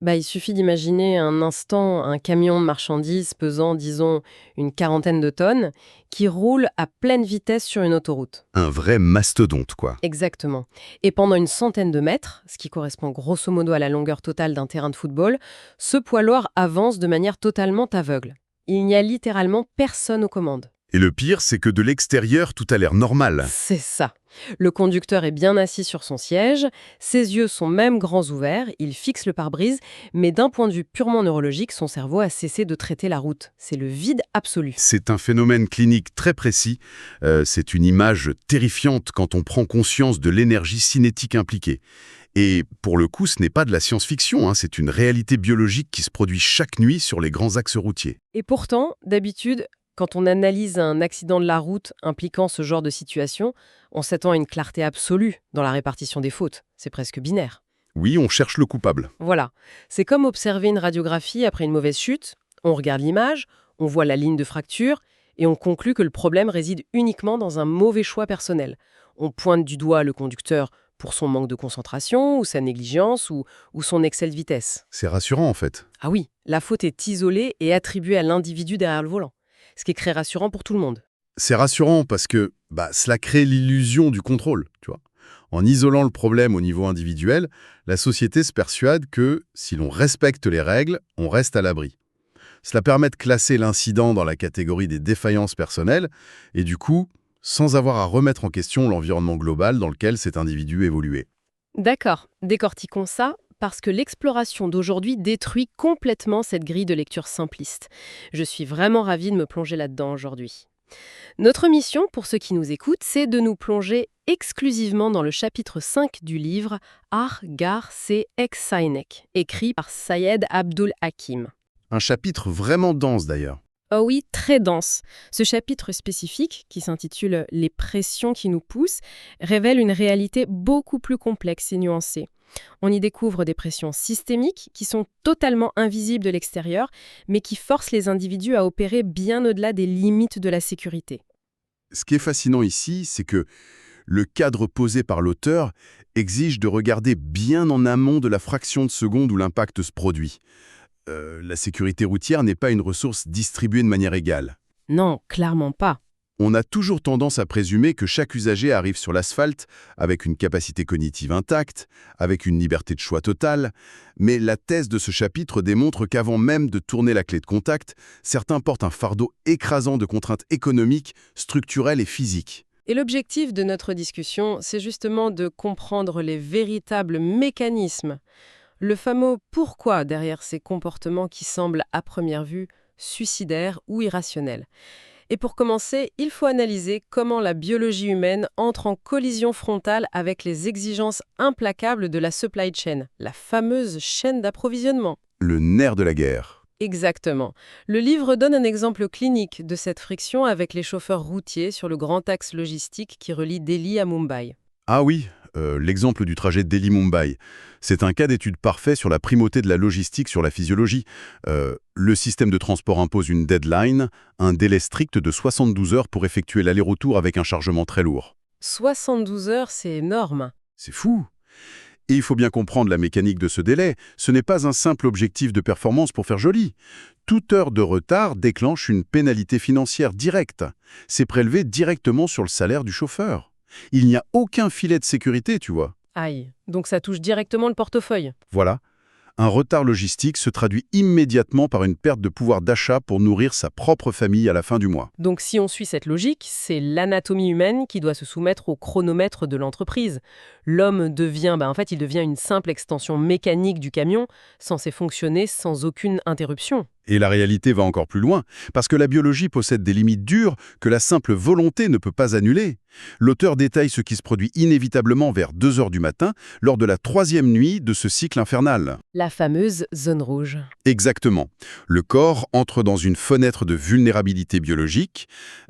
Il suffit d'imaginer un instant un camion de marchandises pesant, disons, une quarantaine de tonnes, qui roule à pleine vitesse sur une autoroute. Un vrai mastodonte, quoi. Exactement. Et pendant une centaine de mètres, ce qui correspond grosso modo à la longueur totale d'un terrain de football, ce poids lourd avance de manière totalement aveugle. Il n'y a littéralement personne aux commandes. Et le pire, c'est que de l'extérieur, tout a l'air normal. C'est ça. Le conducteur est bien assis sur son siège, ses yeux sont même grands ouverts, il fixe le pare-brise, mais d'un point de vue purement neurologique, son cerveau a cessé de traiter la route. C'est le vide absolu. C'est un phénomène clinique très précis. C'est une image terrifiante quand on prend conscience de l'énergie cinétique impliquée. Et pour le coup, ce n'est pas de la science-fiction, hein, c'est une réalité biologique qui se produit chaque nuit sur les grands axes routiers. Et pourtant, d'habitude, quand on analyse un accident de la route impliquant ce genre de situation, on s'attend à une clarté absolue dans la répartition des fautes. C'est presque binaire. Oui, on cherche le coupable. Voilà. C'est comme observer une radiographie après une mauvaise chute. On regarde l'image, on voit la ligne de fracture et on conclut que le problème réside uniquement dans un mauvais choix personnel. On pointe du doigt le conducteur pour son manque de concentration ou sa négligence ou son excès de vitesse. C'est rassurant en fait. Ah oui, la faute est isolée et attribuée à l'individu derrière le volant. Ce qui est très rassurant pour tout le monde. C'est rassurant parce que cela crée l'illusion du contrôle, tu vois. En isolant le problème au niveau individuel, la société se persuade que, si l'on respecte les règles, on reste à l'abri. Cela permet de classer l'incident dans la catégorie des défaillances personnelles et du coup, sans avoir à remettre en question l'environnement global dans lequel cet individu évoluait. D'accord, décortiquons ça, parce que l'exploration d'aujourd'hui détruit complètement cette grille de lecture simpliste. Je suis vraiment ravie de me plonger là-dedans aujourd'hui. Notre mission, pour ceux qui nous écoutent, c'est de nous plonger exclusivement dans le chapitre 5 du livre Ar Gar Se Ek, écrit par Sayed Abdul Hakim. Un chapitre vraiment dense d'ailleurs. Oh oui, très dense. Ce chapitre spécifique, qui s'intitule Les pressions qui nous poussent, révèle une réalité beaucoup plus complexe et nuancée. On y découvre des pressions systémiques qui sont totalement invisibles de l'extérieur, mais qui forcent les individus à opérer bien au-delà des limites de la sécurité. Ce qui est fascinant ici, c'est que le cadre posé par l'auteur exige de regarder bien en amont de la fraction de seconde où l'impact se produit. La sécurité routière n'est pas une ressource distribuée de manière égale. Non, clairement pas. On a toujours tendance à présumer que chaque usager arrive sur l'asphalte avec une capacité cognitive intacte, avec une liberté de choix totale, mais la thèse de ce chapitre démontre qu'avant même de tourner la clé de contact, certains portent un fardeau écrasant de contraintes économiques, structurelles et physiques. Et l'objectif de notre discussion, c'est justement de comprendre les véritables mécanismes, le fameux pourquoi derrière ces comportements qui semblent à première vue suicidaires ou irrationnels. Et pour commencer, il faut analyser comment la biologie humaine entre en collision frontale avec les exigences implacables de la supply chain, la fameuse chaîne d'approvisionnement. Le nerf de la guerre. Exactement. Le livre donne un exemple clinique de cette friction avec les chauffeurs routiers sur le grand axe logistique qui relie Delhi à Mumbai. Ah oui, l'exemple du trajet Delhi-Mumbai. C'est un cas d'étude parfait sur la primauté de la logistique sur la physiologie. Le système de transport impose une deadline, un délai strict de 72 heures pour effectuer l'aller-retour avec un chargement très lourd. 72 heures, c'est énorme. C'est fou! Et il faut bien comprendre la mécanique de ce délai. Ce n'est pas un simple objectif de performance pour faire joli. Toute heure de retard déclenche une pénalité financière directe. C'est prélevé directement sur le salaire du chauffeur. Il n'y a aucun filet de sécurité, tu vois. Aïe, donc ça touche directement le portefeuille. Voilà. Un retard logistique se traduit immédiatement par une perte de pouvoir d'achat pour nourrir sa propre famille à la fin du mois. Donc si on suit cette logique, c'est l'anatomie humaine qui doit se soumettre au chronomètre de l'entreprise. L'homme devient, il devient une simple extension mécanique du camion, censé fonctionner sans aucune interruption. Et la réalité va encore plus loin, parce que la biologie possède des limites dures que la simple volonté ne peut pas annuler. L'auteur détaille ce qui se produit inévitablement vers 2 heures du matin, lors de la 3e nuit de ce cycle infernal. La fameuse zone rouge. Exactement. Le corps entre dans une fenêtre de vulnérabilité biologique.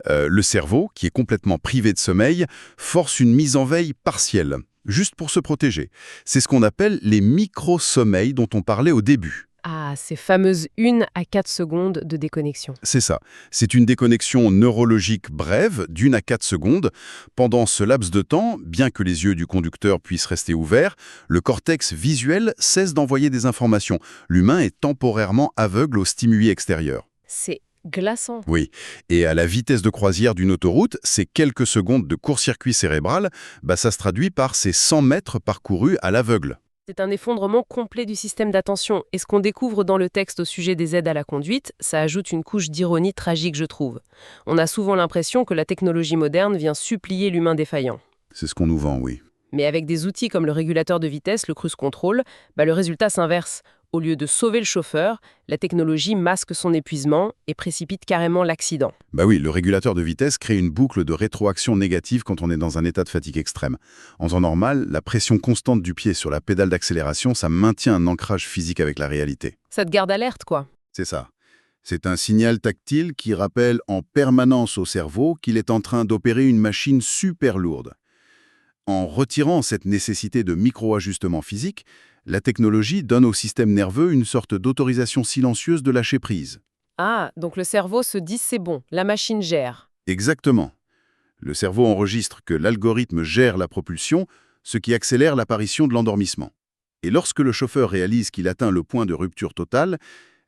Le cerveau, qui est complètement privé de sommeil, force une mise en veille partielle, juste pour se protéger. C'est ce qu'on appelle les micro-sommeils dont on parlait au début. Ah, ces fameuses 1 à 4 secondes de déconnexion. C'est ça. C'est une déconnexion neurologique brève d'1 à 4 secondes. Pendant ce laps de temps, bien que les yeux du conducteur puissent rester ouverts, le cortex visuel cesse d'envoyer des informations. L'humain est temporairement aveugle aux stimuli extérieurs. C'est glaçant. Oui, et à la vitesse de croisière d'une autoroute, ces quelques secondes de court-circuit cérébral, ça se traduit par ces 100 mètres parcourus à l'aveugle. C'est un effondrement complet du système d'attention. Et ce qu'on découvre dans le texte au sujet des aides à la conduite, ça ajoute une couche d'ironie tragique, je trouve. On a souvent l'impression que la technologie moderne vient supplier l'humain défaillant. C'est ce qu'on nous vend, oui. Mais avec des outils comme le régulateur de vitesse, le cruise control, le résultat s'inverse. Au lieu de sauver le chauffeur, la technologie masque son épuisement et précipite carrément l'accident. Oui, le régulateur de vitesse crée une boucle de rétroaction négative quand on est dans un état de fatigue extrême. En temps normal, la pression constante du pied sur la pédale d'accélération, ça maintient un ancrage physique avec la réalité. Ça te garde alerte, quoi. C'est ça. C'est un signal tactile qui rappelle en permanence au cerveau qu'il est en train d'opérer une machine super lourde. En retirant cette nécessité de micro-ajustement physique, la technologie donne au système nerveux une sorte d'autorisation silencieuse de lâcher prise. Ah, donc le cerveau se dit c'est bon, la machine gère. Exactement. Le cerveau enregistre que l'algorithme gère la propulsion, ce qui accélère l'apparition de l'endormissement. Et lorsque le chauffeur réalise qu'il atteint le point de rupture totale,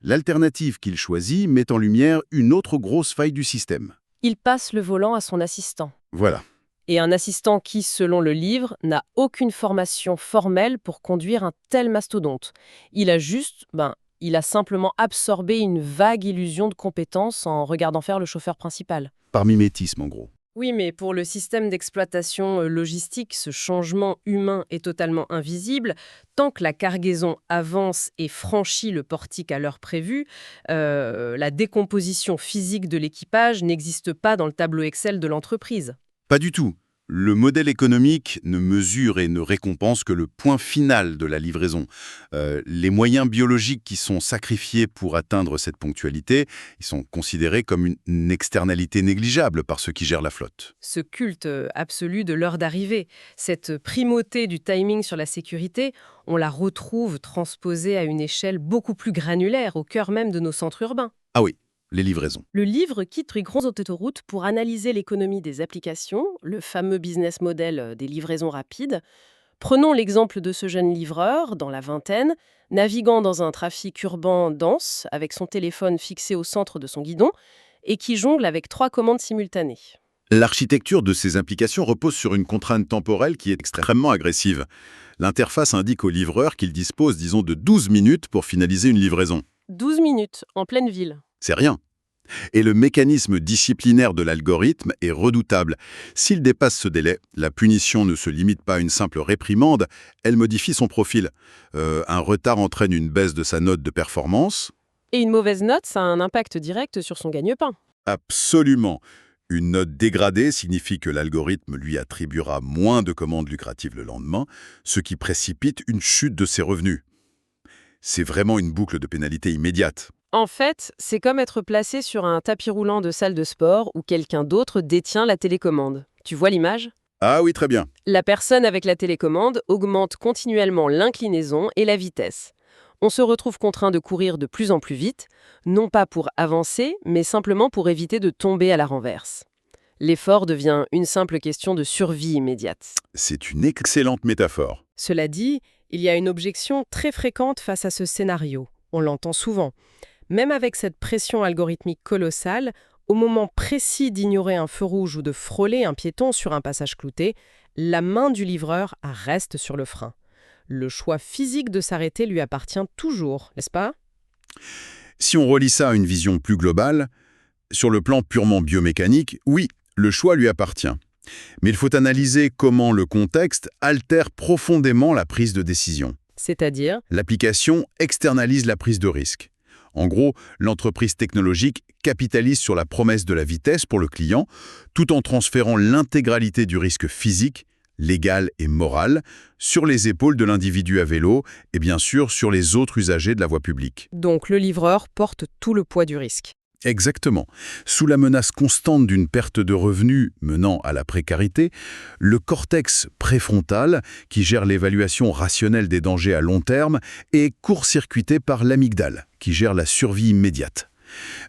l'alternative qu'il choisit met en lumière une autre grosse faille du système. Il passe le volant à son assistant. Voilà. Et un assistant qui, selon le livre, n'a aucune formation formelle pour conduire un tel mastodonte. Il a simplement absorbé une vague illusion de compétence en regardant faire le chauffeur principal. Par mimétisme, en gros. Oui, mais pour le système d'exploitation logistique, ce changement humain est totalement invisible. Tant que la cargaison avance et franchit le portique à l'heure prévue, la décomposition physique de l'équipage n'existe pas dans le tableau Excel de l'entreprise. Pas du tout. Le modèle économique ne mesure et ne récompense que le point final de la livraison. Les moyens biologiques qui sont sacrifiés pour atteindre cette ponctualité, ils sont considérés comme une externalité négligeable par ceux qui gèrent la flotte. Ce culte absolu de l'heure d'arrivée, cette primauté du timing sur la sécurité, on la retrouve transposée à une échelle beaucoup plus granulaire, au cœur même de nos centres urbains. Ah oui, les livraisons. Le livre quitte les grandes autoroutes pour analyser l'économie des applications, le fameux business model des livraisons rapides. Prenons l'exemple de ce jeune livreur, dans la vingtaine, naviguant dans un trafic urbain dense, avec son téléphone fixé au centre de son guidon, et qui jongle avec 3 commandes simultanées. L'architecture de ces applications repose sur une contrainte temporelle qui est extrêmement agressive. L'interface indique au livreur qu'il dispose, disons, de 12 minutes pour finaliser une livraison. 12 minutes, en pleine ville. C'est rien. Et le mécanisme disciplinaire de l'algorithme est redoutable. S'il dépasse ce délai, la punition ne se limite pas à une simple réprimande, elle modifie son profil. Un retard entraîne une baisse de sa note de performance. Et une mauvaise note, ça a un impact direct sur son gagne-pain. Absolument. Une note dégradée signifie que l'algorithme lui attribuera moins de commandes lucratives le lendemain, ce qui précipite une chute de ses revenus. C'est vraiment une boucle de pénalité immédiate. En fait, c'est comme être placé sur un tapis roulant de salle de sport où quelqu'un d'autre détient la télécommande. Tu vois l'image ? Ah oui, très bien. La personne avec la télécommande augmente continuellement l'inclinaison et la vitesse. On se retrouve contraint de courir de plus en plus vite, non pas pour avancer, mais simplement pour éviter de tomber à la renverse. L'effort devient une simple question de survie immédiate. C'est une excellente métaphore. Cela dit, il y a une objection très fréquente face à ce scénario. On l'entend souvent. Même avec cette pression algorithmique colossale, au moment précis d'ignorer un feu rouge ou de frôler un piéton sur un passage clouté, la main du livreur reste sur le frein. Le choix physique de s'arrêter lui appartient toujours, n'est-ce pas ? Si on relie ça à une vision plus globale, sur le plan purement biomécanique, oui, le choix lui appartient. Mais il faut analyser comment le contexte altère profondément la prise de décision. C'est-à-dire ? L'application externalise la prise de risque. En gros, l'entreprise technologique capitalise sur la promesse de la vitesse pour le client, tout en transférant l'intégralité du risque physique, légal et moral, sur les épaules de l'individu à vélo et bien sûr sur les autres usagers de la voie publique. Donc le livreur porte tout le poids du risque. Exactement. Sous la menace constante d'une perte de revenus menant à la précarité, le cortex préfrontal, qui gère l'évaluation rationnelle des dangers à long terme, est court-circuité par l'amygdale, qui gère la survie immédiate.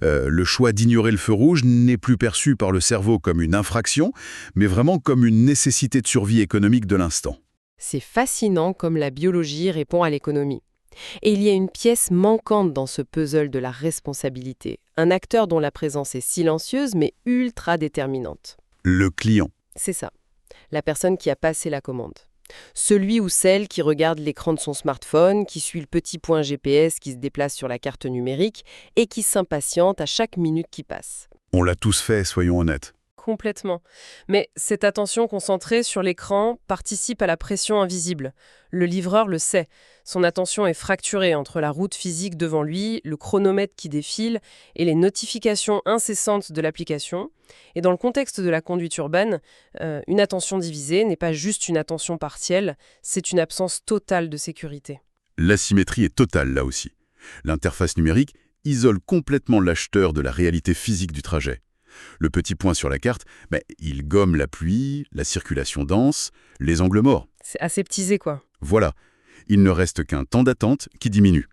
Le choix d'ignorer le feu rouge n'est plus perçu par le cerveau comme une infraction, mais vraiment comme une nécessité de survie économique de l'instant. C'est fascinant comme la biologie répond à l'économie. Et il y a une pièce manquante dans ce puzzle de la responsabilité. Un acteur dont la présence est silencieuse mais ultra déterminante. Le client. C'est ça. La personne qui a passé la commande. Celui ou celle qui regarde l'écran de son smartphone, qui suit le petit point GPS qui se déplace sur la carte numérique et qui s'impatiente à chaque minute qui passe. On l'a tous fait, soyons honnêtes. Complètement. Mais cette attention concentrée sur l'écran participe à la pression invisible. Le livreur le sait. Son attention est fracturée entre la route physique devant lui, le chronomètre qui défile et les notifications incessantes de l'application. Et dans le contexte de la conduite urbaine, une attention divisée n'est pas juste une attention partielle, c'est une absence totale de sécurité. L'asymétrie est totale là aussi. L'interface numérique isole complètement l'acheteur de la réalité physique du trajet. Le petit point sur la carte, il gomme la pluie, la circulation dense, les angles morts. C'est aseptisé, quoi. Voilà, il ne reste qu'un temps d'attente qui diminue.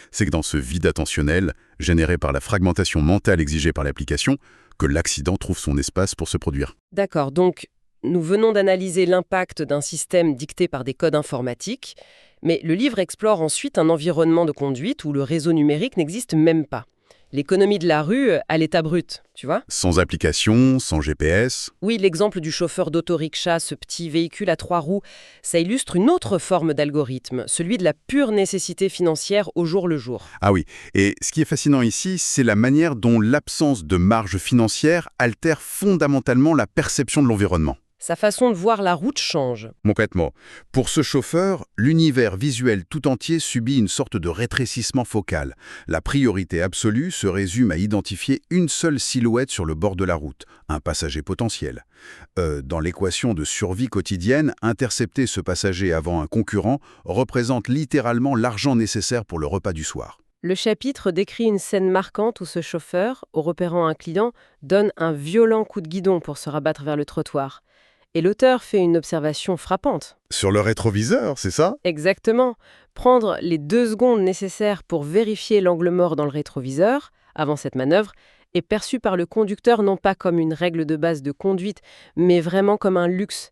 C'est que dans ce vide attentionnel, généré par la fragmentation mentale exigée par l'application, que l'accident trouve son espace pour se produire. D'accord, donc nous venons d'analyser l'impact d'un système dicté par des codes informatiques, mais le livre explore ensuite un environnement de conduite où le réseau numérique n'existe même pas. L'économie de la rue à l'état brut, tu vois ? Sans application, sans GPS. Oui, l'exemple du chauffeur d'autoricksha, ce petit véhicule à 3 roues, ça illustre une autre forme d'algorithme, celui de la pure nécessité financière au jour le jour. Ah oui, et ce qui est fascinant ici, c'est la manière dont l'absence de marge financière altère fondamentalement la perception de l'environnement. Sa façon de voir la route change. Complètement. Pour ce chauffeur, l'univers visuel tout entier subit une sorte de rétrécissement focal. La priorité absolue se résume à identifier une seule silhouette sur le bord de la route, un passager potentiel. Dans l'équation de survie quotidienne, intercepter ce passager avant un concurrent représente littéralement l'argent nécessaire pour le repas du soir. Le chapitre décrit une scène marquante où ce chauffeur, au repérant un client, donne un violent coup de guidon pour se rabattre vers le trottoir. Et l'auteur fait une observation frappante. Sur le rétroviseur, c'est ça ? Exactement. Prendre les 2 secondes nécessaires pour vérifier l'angle mort dans le rétroviseur, avant cette manœuvre, est perçu par le conducteur non pas comme une règle de base de conduite, mais vraiment comme un luxe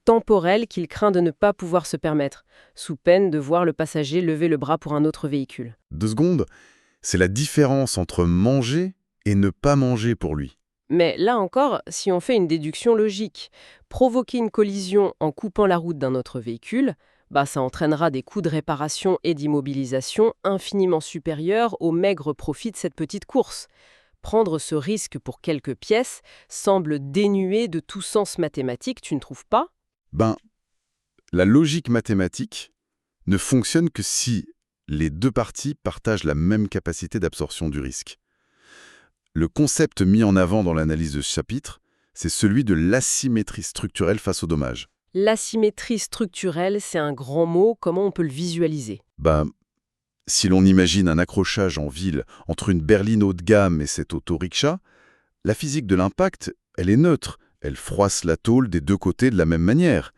temporel qu'il craint de ne pas pouvoir se permettre, sous peine de voir le passager lever le bras pour un autre véhicule. 2 secondes, c'est la différence entre manger et ne pas manger pour lui. Mais là encore, si on fait une déduction logique, provoquer une collision en coupant la route d'un autre véhicule, ça entraînera des coûts de réparation et d'immobilisation infiniment supérieurs au maigre profit de cette petite course. Prendre ce risque pour quelques pièces semble dénué de tout sens mathématique, tu ne trouves pas ? La logique mathématique ne fonctionne que si les 2 parties partagent la même capacité d'absorption du risque. Le concept mis en avant dans l'analyse de ce chapitre, c'est celui de l'asymétrie structurelle face au dommage. L'asymétrie structurelle, c'est un grand mot, comment on peut le visualiser ? Si l'on imagine un accrochage en ville entre une berline haut de gamme et cet autoricksha, la physique de l'impact, elle est neutre, elle froisse la tôle des 2 côtés de la même manière.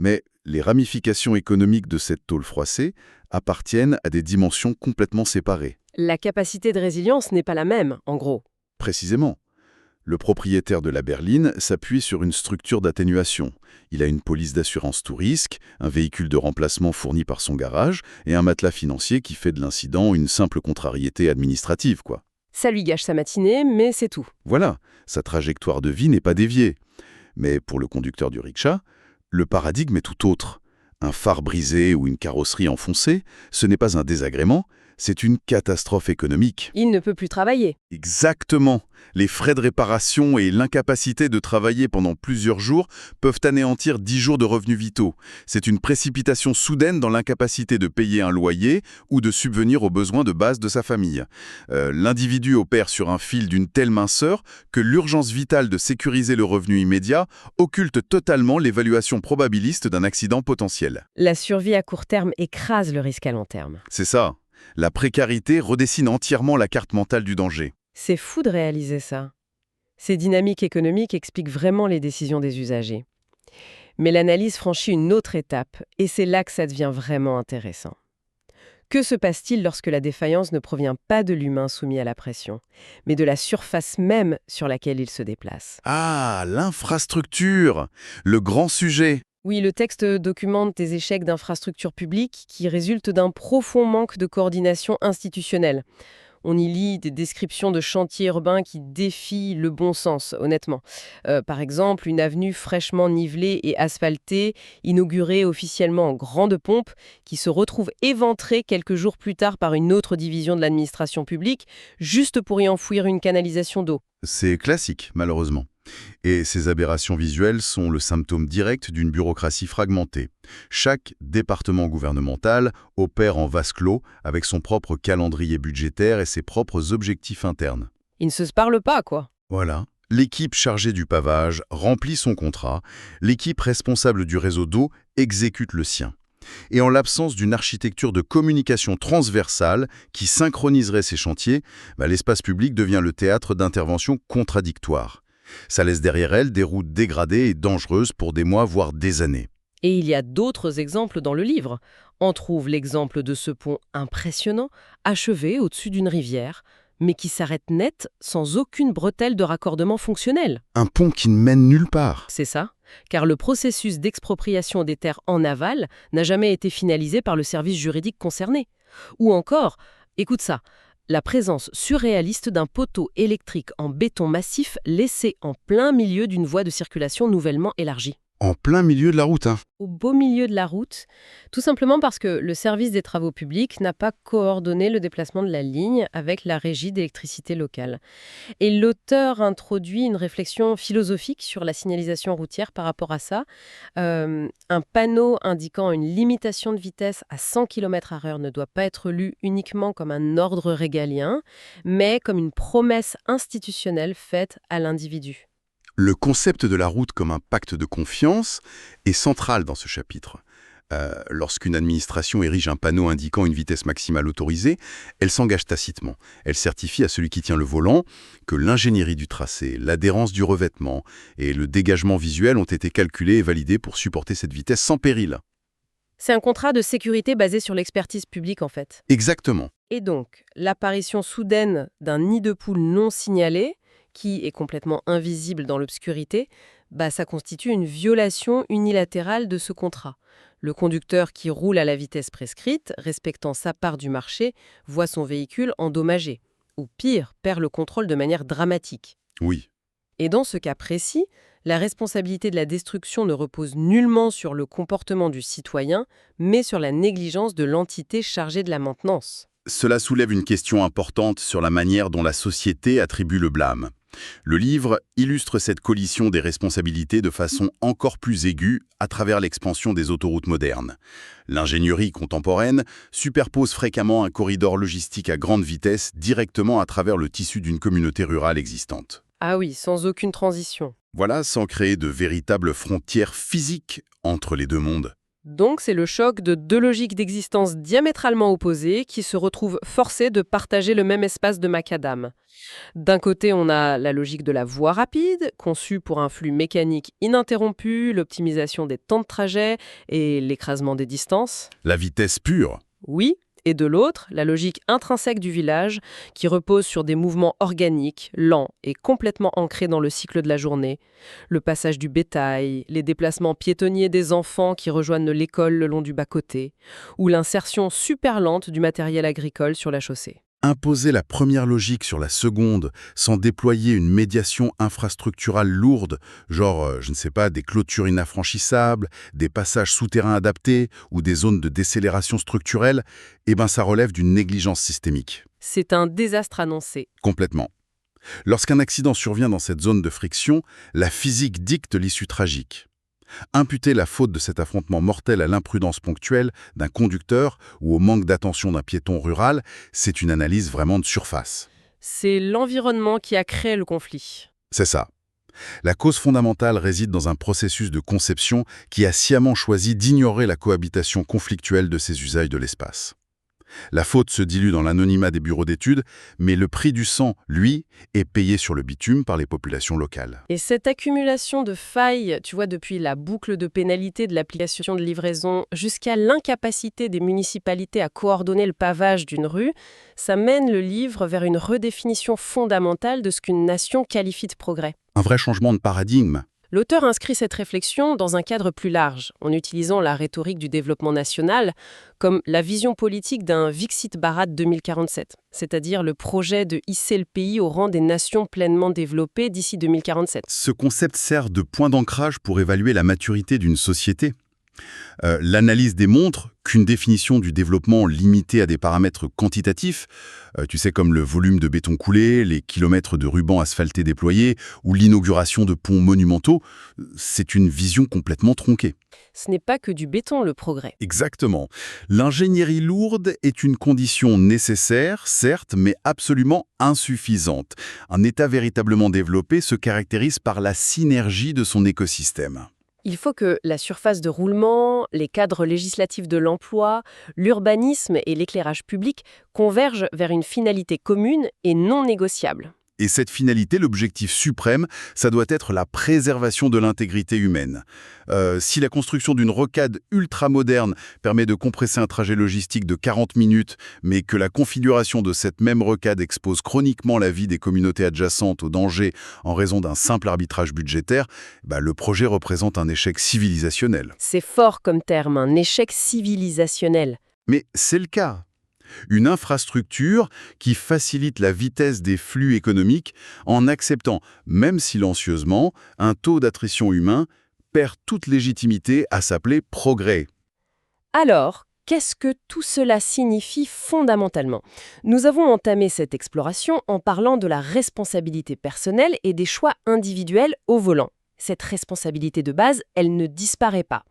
Mais les ramifications économiques de cette tôle froissée appartiennent à des dimensions complètement séparées. La capacité de résilience n'est pas la même, en gros. Précisément. Le propriétaire de la berline s'appuie sur une structure d'atténuation. Il a une police d'assurance tout risque, un véhicule de remplacement fourni par son garage et un matelas financier qui fait de l'incident une simple contrariété administrative, quoi. Ça lui gâche sa matinée, mais c'est tout. Voilà, sa trajectoire de vie n'est pas déviée. Mais pour le conducteur du ricksha, le paradigme est tout autre. Un phare brisé ou une carrosserie enfoncée, ce n'est pas un désagrément, c'est une catastrophe économique. Il ne peut plus travailler. Exactement. Les frais de réparation et l'incapacité de travailler pendant plusieurs jours peuvent anéantir 10 jours de revenus vitaux. C'est une précipitation soudaine dans l'incapacité de payer un loyer ou de subvenir aux besoins de base de sa famille. L'individu opère sur un fil d'une telle minceur que l'urgence vitale de sécuriser le revenu immédiat occulte totalement l'évaluation probabiliste d'un accident potentiel. La survie à court terme écrase le risque à long terme. C'est ça. La précarité redessine entièrement la carte mentale du danger. C'est fou de réaliser ça. Ces dynamiques économiques expliquent vraiment les décisions des usagers. Mais l'analyse franchit une autre étape, et c'est là que ça devient vraiment intéressant. Que se passe-t-il lorsque la défaillance ne provient pas de l'humain soumis à la pression, mais de la surface même sur laquelle il se déplace? Ah, l'infrastructure, le grand sujet. Oui, le texte documente des échecs d'infrastructures publiques qui résultent d'un profond manque de coordination institutionnelle. On y lit des descriptions de chantiers urbains qui défient le bon sens, honnêtement. Par exemple, une avenue fraîchement nivelée et asphaltée, inaugurée officiellement en grande pompe, qui se retrouve éventrée quelques jours plus tard par une autre division de l'administration publique, juste pour y enfouir une canalisation d'eau. C'est classique, malheureusement. Et ces aberrations visuelles sont le symptôme direct d'une bureaucratie fragmentée. Chaque département gouvernemental opère en vase clos avec son propre calendrier budgétaire et ses propres objectifs internes. Ils ne se parlent pas, quoi. Voilà. L'équipe chargée du pavage remplit son contrat, l'équipe responsable du réseau d'eau exécute le sien. Et en l'absence d'une architecture de communication transversale qui synchroniserait ces chantiers, l'espace public devient le théâtre d'interventions contradictoires. Ça laisse derrière elle des routes dégradées et dangereuses pour des mois, voire des années. Et il y a d'autres exemples dans le livre. On trouve l'exemple de ce pont impressionnant, achevé au-dessus d'une rivière, mais qui s'arrête net sans aucune bretelle de raccordement fonctionnel. Un pont qui ne mène nulle part. C'est ça, car le processus d'expropriation des terres en aval n'a jamais été finalisé par le service juridique concerné. Ou encore, écoute ça, la présence surréaliste d'un poteau électrique en béton massif laissé en plein milieu d'une voie de circulation nouvellement élargie. En plein milieu de la route, hein. Au beau milieu de la route, tout simplement parce que le service des travaux publics n'a pas coordonné le déplacement de la ligne avec la régie d'électricité locale. Et l'auteur introduit une réflexion philosophique sur la signalisation routière par rapport à ça. Un panneau indiquant une limitation de vitesse à 100 km/h ne doit pas être lu uniquement comme un ordre régalien, mais comme une promesse institutionnelle faite à l'individu. Le concept de la route comme un pacte de confiance est central dans ce chapitre. Lorsqu'une administration érige un panneau indiquant une vitesse maximale autorisée, elle s'engage tacitement. Elle certifie à celui qui tient le volant que l'ingénierie du tracé, l'adhérence du revêtement et le dégagement visuel ont été calculés et validés pour supporter cette vitesse sans péril. C'est un contrat de sécurité basé sur l'expertise publique, en fait. Exactement. Et donc, l'apparition soudaine d'un nid de poule non signalé, qui est complètement invisible dans l'obscurité, ça constitue une violation unilatérale de ce contrat. Le conducteur qui roule à la vitesse prescrite, respectant sa part du marché, voit son véhicule endommagé. Ou pire, perd le contrôle de manière dramatique. Oui. Et dans ce cas précis, la responsabilité de la destruction ne repose nullement sur le comportement du citoyen, mais sur la négligence de l'entité chargée de la maintenance. Cela soulève une question importante sur la manière dont la société attribue le blâme. Le livre illustre cette collision des responsabilités de façon encore plus aiguë à travers l'expansion des autoroutes modernes. L'ingénierie contemporaine superpose fréquemment un corridor logistique à grande vitesse directement à travers le tissu d'une communauté rurale existante. Ah oui, sans aucune transition. Voilà, sans créer de véritables frontières physiques entre les deux mondes. Donc c'est le choc de deux logiques d'existence diamétralement opposées qui se retrouvent forcées de partager le même espace de macadam. D'un côté, on a la logique de la voie rapide, conçue pour un flux mécanique ininterrompu, l'optimisation des temps de trajet et l'écrasement des distances. La vitesse pure. Oui, et de l'autre, la logique intrinsèque du village, qui repose sur des mouvements organiques, lents et complètement ancrés dans le cycle de la journée. Le passage du bétail, les déplacements piétonniers des enfants qui rejoignent l'école le long du bas-côté, ou l'insertion super lente du matériel agricole sur la chaussée. Imposer la première logique sur la seconde sans déployer une médiation infrastructurale lourde, genre, des clôtures inaffranchissables, des passages souterrains adaptés ou des zones de décélération structurelle, ça relève d'une négligence systémique. C'est un désastre annoncé. Complètement. Lorsqu'un accident survient dans cette zone de friction, la physique dicte l'issue tragique. Imputer la faute de cet affrontement mortel à l'imprudence ponctuelle d'un conducteur ou au manque d'attention d'un piéton rural, c'est une analyse vraiment de surface. C'est l'environnement qui a créé le conflit. C'est ça. La cause fondamentale réside dans un processus de conception qui a sciemment choisi d'ignorer la cohabitation conflictuelle de ces usages de l'espace. La faute se dilue dans l'anonymat des bureaux d'études, mais le prix du sang, lui, est payé sur le bitume par les populations locales. Et cette accumulation de failles, tu vois, depuis la boucle de pénalité de l'application de livraison jusqu'à l'incapacité des municipalités à coordonner le pavage d'une rue, ça mène le livre vers une redéfinition fondamentale de ce qu'une nation qualifie de progrès. Un vrai changement de paradigme. L'auteur inscrit cette réflexion dans un cadre plus large, en utilisant la rhétorique du développement national comme la vision politique d'un Viksit Bharat 2047, c'est-à-dire le projet de hisser le pays au rang des nations pleinement développées d'ici 2047. Ce concept sert de point d'ancrage pour évaluer la maturité d'une société. L'analyse démontre qu'une définition du développement limitée à des paramètres quantitatifs, tu sais comme le volume de béton coulé, les kilomètres de ruban asphalté déployés ou l'inauguration de ponts monumentaux, c'est une vision complètement tronquée. Ce n'est pas que du béton, le progrès. Exactement. L'ingénierie lourde est une condition nécessaire, certes, mais absolument insuffisante. Un État véritablement développé se caractérise par la synergie de son écosystème. Il faut que la surface de roulement, les cadres législatifs de l'emploi, l'urbanisme et l'éclairage public convergent vers une finalité commune et non négociable. Et cette finalité, l'objectif suprême, ça doit être la préservation de l'intégrité humaine. Si la construction d'une rocade ultramoderne permet de compresser un trajet logistique de 40 minutes, mais que la configuration de cette même rocade expose chroniquement la vie des communautés adjacentes au danger en raison d'un simple arbitrage budgétaire, le projet représente un échec civilisationnel. C'est fort comme terme, un échec civilisationnel. Mais c'est le cas. Une infrastructure qui facilite la vitesse des flux économiques en acceptant, même silencieusement, un taux d'attrition humain perd toute légitimité à s'appeler progrès. Alors, qu'est-ce que tout cela signifie fondamentalement ? Nous avons entamé cette exploration en parlant de la responsabilité personnelle et des choix individuels au volant. Cette responsabilité de base, elle ne disparaît pas.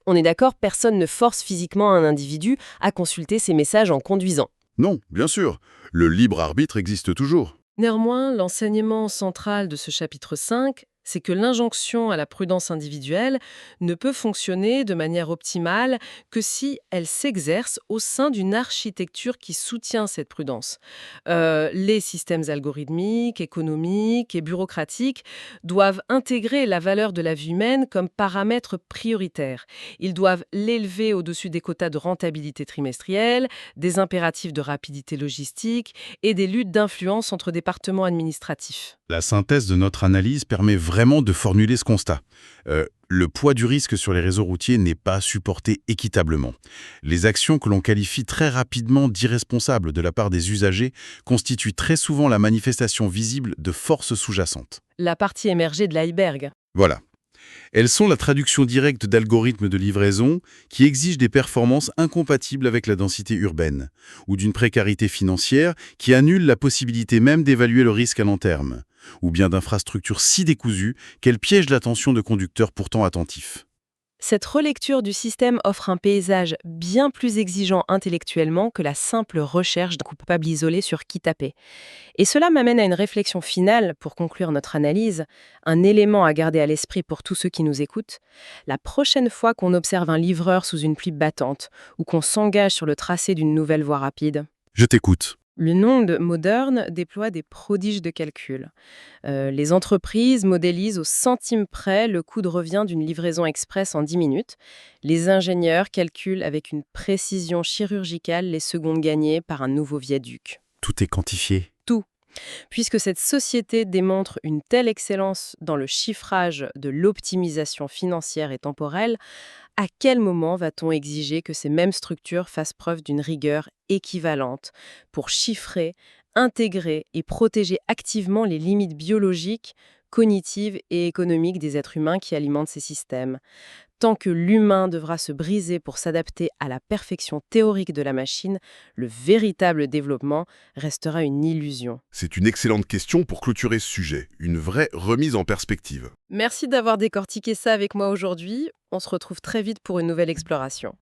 On est d'accord, personne ne force physiquement un individu à consulter ses messages en conduisant. Non, bien sûr, le libre arbitre existe toujours. Néanmoins, l'enseignement central de ce chapitre 5, c'est que l'injonction à la prudence individuelle ne peut fonctionner de manière optimale que si elle s'exerce au sein d'une architecture qui soutient cette prudence. Les systèmes algorithmiques, économiques et bureaucratiques doivent intégrer la valeur de la vie humaine comme paramètre prioritaire. Ils doivent l'élever au-dessus des quotas de rentabilité trimestrielle, des impératifs de rapidité logistique et des luttes d'influence entre départements administratifs. La synthèse de notre analyse permet vraiment de formuler ce constat. Le poids du risque sur les réseaux routiers n'est pas supporté équitablement. Les actions que l'on qualifie très rapidement d'irresponsables de la part des usagers constituent très souvent la manifestation visible de forces sous-jacentes. La partie émergée de l'iceberg. Voilà. Elles sont la traduction directe d'algorithmes de livraison qui exigent des performances incompatibles avec la densité urbaine, ou d'une précarité financière qui annule la possibilité même d'évaluer le risque à long terme, ou bien d'infrastructures si décousues qu'elles piègent l'attention de conducteurs pourtant attentifs. Cette relecture du système offre un paysage bien plus exigeant intellectuellement que la simple recherche d'un coupable isolé sur qui taper. Et cela m'amène à une réflexion finale pour conclure notre analyse, un élément à garder à l'esprit pour tous ceux qui nous écoutent. La prochaine fois qu'on observe un livreur sous une pluie battante ou qu'on s'engage sur le tracé d'une nouvelle voie rapide, Je t'écoute. le monde moderne déploie des prodiges de calcul. Les entreprises modélisent au centime près le coût de revient d'une livraison express en 10 minutes. Les ingénieurs calculent avec une précision chirurgicale les secondes gagnées par un nouveau viaduc. Tout est quantifié. Puisque cette société démontre une telle excellence dans le chiffrage de l'optimisation financière et temporelle, à quel moment va-t-on exiger que ces mêmes structures fassent preuve d'une rigueur équivalente pour chiffrer, intégrer et protéger activement les limites biologiques, cognitives et économiques des êtres humains qui alimentent ces systèmes ? Tant que l'humain devra se briser pour s'adapter à la perfection théorique de la machine, le véritable développement restera une illusion. C'est une excellente question pour clôturer ce sujet, une vraie remise en perspective. Merci d'avoir décortiqué ça avec moi aujourd'hui. On se retrouve très vite pour une nouvelle exploration.